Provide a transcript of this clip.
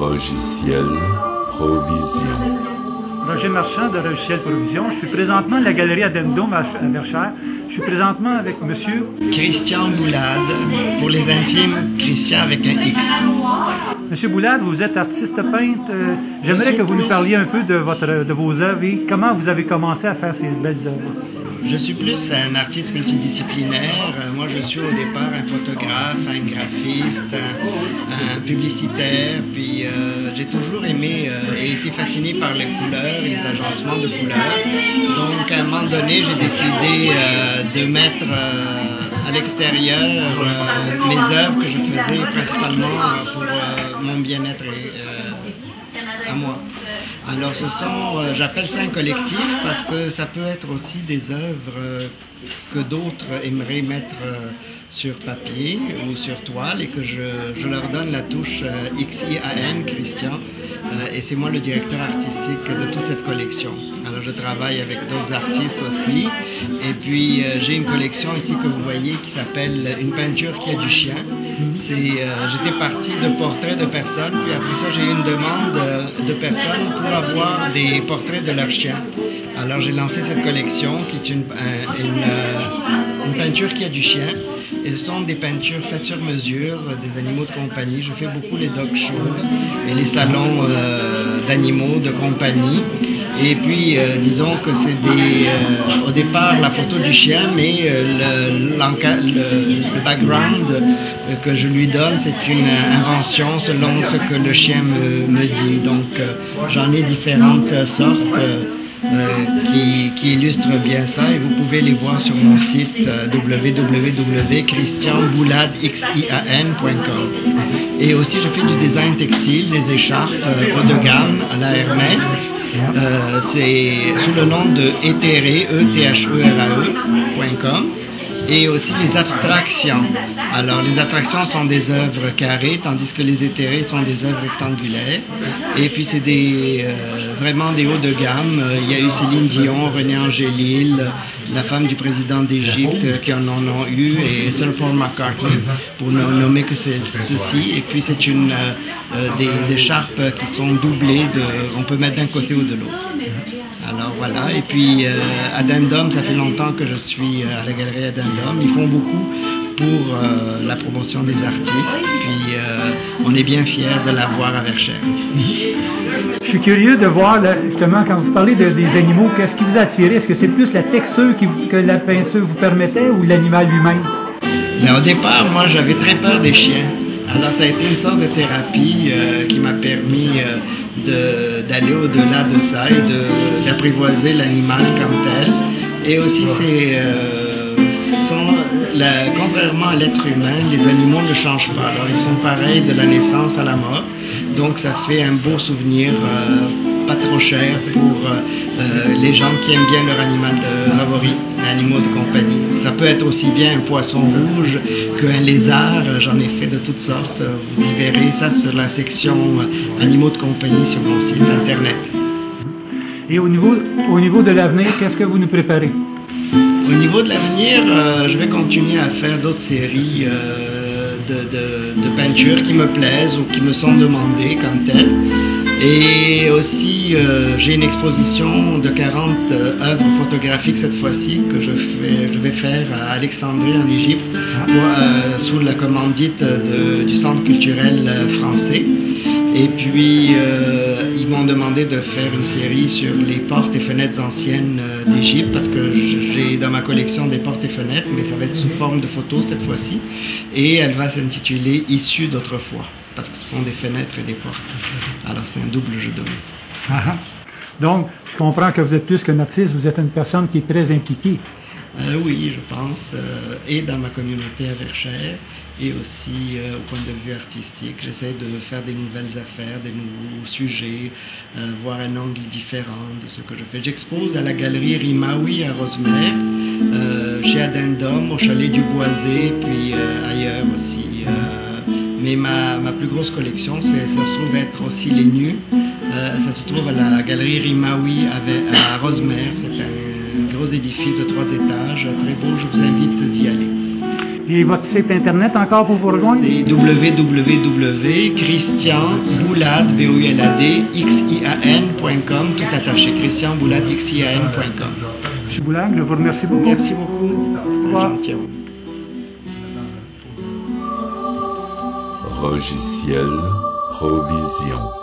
Logiciel Provision. Roger Marchand de Logiciel Provision. Je suis présentement à la galerie Addendum à Verchères. Je suis présentement avec monsieur Christian Boulade, pour les intimes, Christian avec un X. Monsieur Boulade, vous êtes artiste peintre. J'aimerais que vous nous parliez un peu de vos œuvres et comment vous avez commencé à faire ces belles œuvres. Je suis plus un artiste multidisciplinaire. Moi, je suis au départ un photographe, un graphiste, un publicitaire. Puis, j'ai toujours aimé et été fasciné par les couleurs, les agencements de couleurs. Donc, à un moment donné, j'ai décidé de mettre à l'extérieur mes œuvres que je faisais principalement pour mon bien-être à moi. Alors j'appelle ça un collectif parce que ça peut être aussi des œuvres que d'autres aimeraient mettre sur papier ou sur toile et que je leur donne la touche XIAN, Christian, et c'est moi le directeur artistique de toute cette collection. Alors je travaille avec d'autres artistes aussi et puis j'ai une collection ici que vous voyez qui s'appelle Une peinture qui a du chien. J'étais parti de portraits de personnes, puis après ça j'ai eu une demande de personnes pour avoir des portraits de leurs chiens. Alors j'ai lancé cette collection qui est une peinture qui a du chien. Et ce sont des peintures faites sur mesure, des animaux de compagnie. Je fais beaucoup les dog shows et les salons d'animaux de compagnie. Et puis, disons que c'est au départ la photo du chien, mais le background que je lui donne, c'est une invention selon ce que le chien me dit. Donc, j'en ai différentes sortes. Qui illustrent bien ça et vous pouvez les voir sur mon site www.christianbouladxian.com. Et aussi je fais du design textile, des écharpes haut de gamme à la Hermès. C'est sous le nom de Etherae, ETHERAE.com. Et aussi les abstractions. Alors les abstractions sont des œuvres carrées, tandis que les éthérées sont des œuvres rectangulaires. Et puis c'est vraiment des hauts de gamme. Il y a eu Céline Dion, René Angélil, la femme du président d'Égypte qui en ont eu, et Sir Paul McCartney, pour ne nommer que ceci. Et puis c'est des écharpes qui sont doublées, on peut mettre d'un côté ou de l'autre. Alors voilà, et puis Addendum, ça fait longtemps que je suis à la galerie Addendum. Ils font beaucoup pour la promotion des artistes, puis on est bien fiers de l'avoir à Verchères. Je suis curieux de voir, justement, quand vous parlez des animaux, qu'est-ce qui vous a attiré? Est-ce que c'est plus la texture que la peinture vous permettait ou l'animal lui-même? Mais au départ, moi, j'avais très peur des chiens. Alors ça a été une sorte de thérapie qui m'a permis d'aller au-delà de ça et d'apprivoiser l'animal comme tel. Et aussi, contrairement à l'être humain, les animaux ne changent pas. Alors ils sont pareils de la naissance à la mort. Donc ça fait un beau souvenir, pas trop cher pour les gens qui aiment bien leur animal favori, animaux de compagnie. Ça peut être aussi bien un poisson rouge qu'un lézard, j'en ai fait de toutes sortes. Vous y verrez ça sur la section animaux de compagnie sur mon site internet. Et au niveau de l'avenir, qu'est-ce que vous nous préparez? Au niveau de l'avenir, je vais continuer à faire d'autres séries de peintures qui me plaisent ou qui me sont demandées comme telles. Et aussi, j'ai une exposition de 40 œuvres photographiques cette fois-ci que je vais faire à Alexandrie en Égypte sous la commandite du Centre culturel français. Et puis, ils m'ont demandé de faire une série sur les portes et fenêtres anciennes d'Égypte parce que j'ai dans ma collection des portes et fenêtres, mais ça va être sous forme de photos cette fois-ci. Et elle va s'intituler « Issues d'autrefois » parce que ce sont des fenêtres et des portes. Alors c'est un double jeu de mots. Ah, donc, je comprends que vous êtes plus qu'un artiste, vous êtes une personne qui est très impliquée. Oui, je pense, et dans ma communauté à Verchères, et aussi au point de vue artistique. J'essaie de faire des nouvelles affaires, des nouveaux sujets, voir un angle différent de ce que je fais. J'expose à la galerie Rimaoui à Rosemère, chez Addendum, au chalet du Boisé, puis ailleurs aussi. Mais ma plus grosse collection, ça se trouve être aussi les nus. Ça se trouve à la galerie Rimaoui à Rosemère. C'est un gros édifice de 3 étages, très beau. Je vous invite d'y aller. Et votre site internet encore pour vous rejoindre? C'est www.christianboulade.com, tout attaché, christianboulade.com. M. Boulade, je vous remercie beaucoup. Merci beaucoup. Au revoir. Gentil à vous. Logiciel Provision.